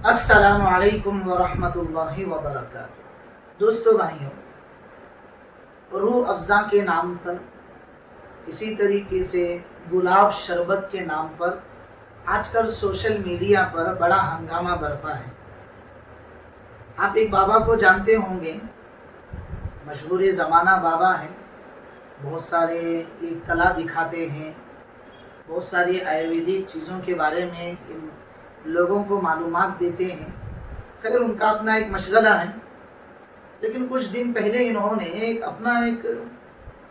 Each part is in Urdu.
السلام علیکم ورحمۃ اللہ وبرکاتہ۔ دوستو بھائیوں، روح افزا کے نام پر، اسی طریقے سے گلاب شربت کے نام پر آج کل سوشل میڈیا پر بڑا ہنگامہ برپا ہے۔ آپ ایک بابا کو جانتے ہوں گے، مشہور زمانہ بابا ہیں، بہت سارے ایک کلا دکھاتے ہیں، بہت ساری آیورویدک چیزوں کے بارے میں لوگوں کو معلومات دیتے ہیں۔ خیر، ان کا اپنا ایک مشغلہ ہے، لیکن کچھ دن پہلے انہوں نے اپنا ایک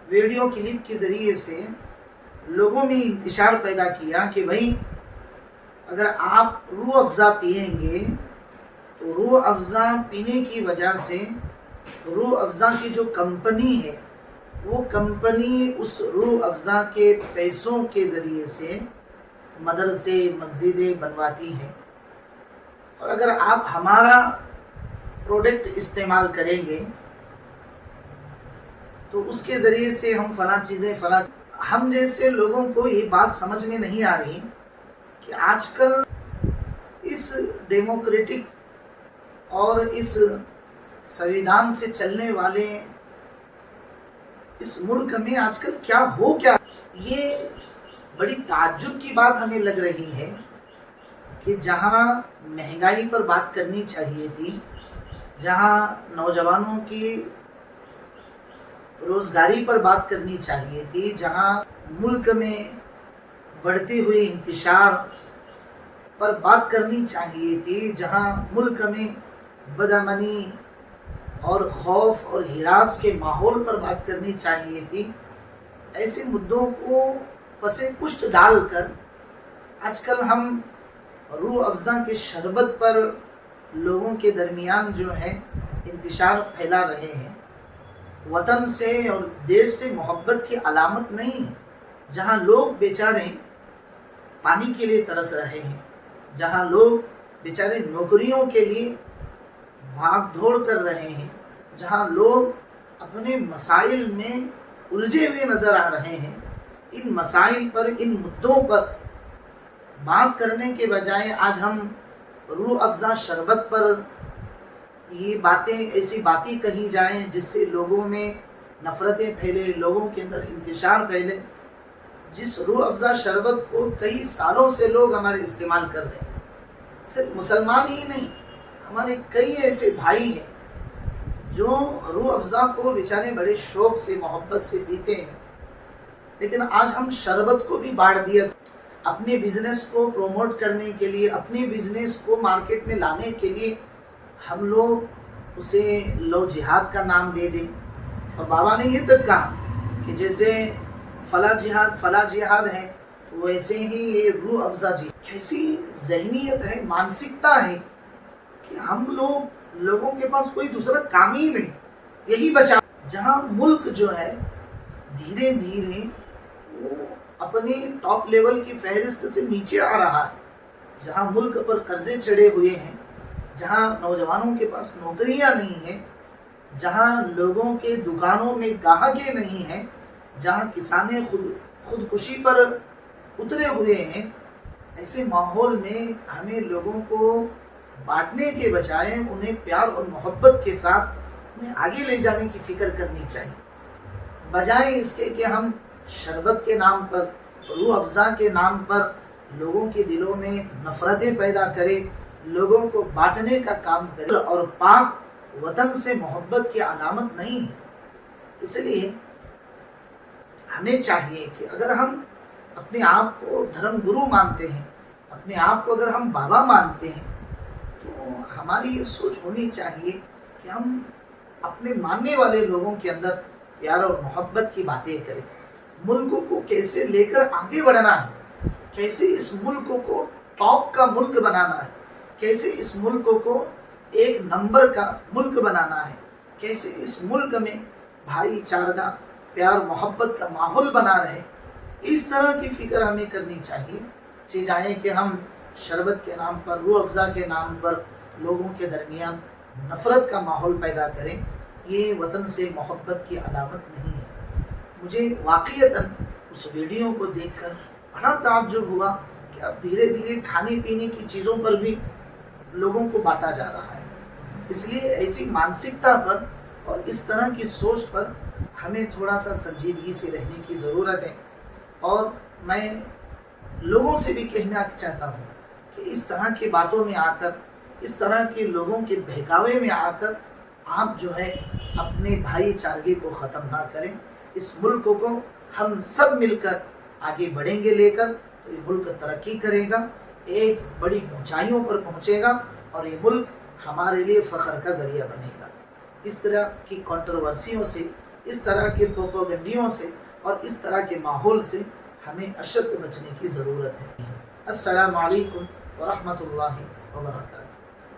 ویڈیو کلپ کے ذریعے سے لوگوں میں انتشار پیدا کیا کہ بھائی اگر آپ روح افزا پئیں گے تو روح افزا پینے کی وجہ سے روح افزا کی جو کمپنی ہے وہ کمپنی اس روح افزا کے پیسوں کے ذریعے سے مدرسے مسجدیں بنواتی ہیں، اور اگر آپ ہمارا پروڈکٹ استعمال کریں گے تو اس کے ذریعے سے ہم فلاں چیزیں ہم جیسے لوگوں کو یہ بات سمجھ میں نہیں آ رہی کہ آج کل اس ڈیموکریٹک اور اس سویدھان سے چلنے والے اس ملک میں آج کل کیا یہ بڑی تعجب کی بات ہمیں لگ رہی ہے کہ جہاں مہنگائی پر بات کرنی چاہیے تھی، جہاں نوجوانوں کی روزگاری پر بات کرنی چاہیے تھی، جہاں ملک میں بڑھتی ہوئی انتشار پر بات کرنی چاہیے تھی، جہاں ملک میں بدامنی اور خوف اور ہراس کے ماحول پر بات کرنی چاہیے تھی، ایسے مدعوں کو پس پشت ڈال کر آج کل ہم روح افزا کے شربت پر لوگوں کے درمیان جو ہے انتشار پھیلا رہے ہیں۔ وطن سے اور دیش سے محبت کی علامت نہیں، جہاں لوگ بیچارے پانی کے لیے ترس رہے ہیں، جہاں لوگ بیچارے نوکریوں کے لیے بھاگ دوڑ کر رہے ہیں، جہاں لوگ اپنے مسائل میں الجھے ہوئے نظر آ رہے ہیں، ان مسائل پر، ان مدعوں پر بات کرنے کے بجائے آج ہم روح افزا شربت پر یہ ایسی باتیں کہی جائیں جس سے لوگوں میں نفرتیں پھیلے، لوگوں کے اندر انتشار پھیلے۔ جس روح افزا شربت کو کئی سالوں سے لوگ ہمارے استعمال کر رہے ہیں، صرف مسلمان ہی نہیں، ہمارے کئی ایسے بھائی ہیں جو روح افزا کو بیچارے بڑے شوق سے محبت سے پیتے ہیں، لیکن آج ہم شربت کو بھی بانٹ دیا اپنے بزنس کو پروموٹ کرنے کے لیے، اپنے بزنس کو مارکیٹ میں لانے کے لیے ہم لوگ اسے لو جہاد کا نام دے دیں۔ اور بابا نے یہ تک کہا کہ جیسے فلاں جہاد ہے تو ویسے ہی یہ روح افزا کیسی ذہنیت ہے، مانسکتا ہے کہ ہم لوگوں کے پاس کوئی دوسرا کام ہی نہیں، یہی بچا۔ جہاں ملک جو ہے دھیرے دھیرے وہ اپنی ٹاپ لیول کی فہرست سے نیچے آ رہا ہے، جہاں ملک پر قرضے چڑھے ہوئے ہیں، جہاں نوجوانوں کے پاس نوکریاں نہیں ہیں، جہاں لوگوں کے دکانوں میں گاہکیں نہیں ہیں، جہاں کسانیں خودکشی پر اترے ہوئے ہیں، ایسے ماحول میں ہمیں لوگوں کو بانٹنے کے بجائے انہیں پیار اور محبت کے ساتھ انہیں آگے لے جانے کی فکر کرنی چاہیے، بجائے اس کے کہ ہم شربت کے نام پر، روح افزا کے نام پر لوگوں کے دلوں میں نفرتیں پیدا کرے، لوگوں کو بانٹنے کا کام کرے، اور پاک وطن سے محبت کی علامت نہیں ہے۔ اس لیے ہمیں چاہیے کہ اگر ہم اپنے آپ کو دھرم گرو مانتے ہیں، اپنے آپ کو اگر ہم بابا مانتے ہیں، تو ہماری یہ سوچ ہونی چاہیے کہ ہم اپنے ماننے والے لوگوں کے اندر پیار اور محبت کی باتیں کریں، ملک کو کیسے لے کر آگے بڑھنا ہے، کیسے اس ملک کو ٹاپ کا ملک بنانا ہے، کیسے اس ملک کو ایک نمبر کا ملک بنانا ہے، کیسے اس ملک میں بھائی چارہ پیار محبت کا ماحول بنا رہے، اس طرح کی فکر ہمیں کرنی چاہیے، جائے کہ ہم شربت کے نام پر، روح افزا کے نام پر لوگوں کے درمیان نفرت کا ماحول پیدا کریں، یہ وطن سے محبت کی علامت نہیں ہے۔ مجھے واقعتاً اس ویڈیو کو دیکھ کر بڑا تعجب ہوا کہ اب دھیرے دھیرے کھانے پینے کی چیزوں پر بھی لوگوں کو بانٹا جا رہا ہے۔ اس لیے ایسی مانسکتا پر اور اس طرح کی سوچ پر ہمیں تھوڑا سا سنجیدگی سے رہنے کی ضرورت ہے۔ اور میں لوگوں سے بھی کہنا چاہتا ہوں کہ اس طرح کی باتوں میں آ کر، اس طرح کے لوگوں کے بہکاوے میں آ کر آپ جو ہے اپنے بھائی چارگی کو ختم نہ کریں۔ اس ملک کو ہم سب مل کر آگے بڑھیں گے لے کر تو یہ ملک ترقی کرے گا، ایک بڑی اونچائیوں پر پہنچے گا اور یہ ملک ہمارے لیے فخر کا ذریعہ بنے گا۔ اس طرح کی کنٹروورسیوں سے، اس طرح کے پروپیگنڈیوں سے اور اس طرح کے ماحول سے ہمیں اشد بچنے کی ضرورت ہے۔ السلام علیکم ورحمۃ اللہ وبرکاتہ۔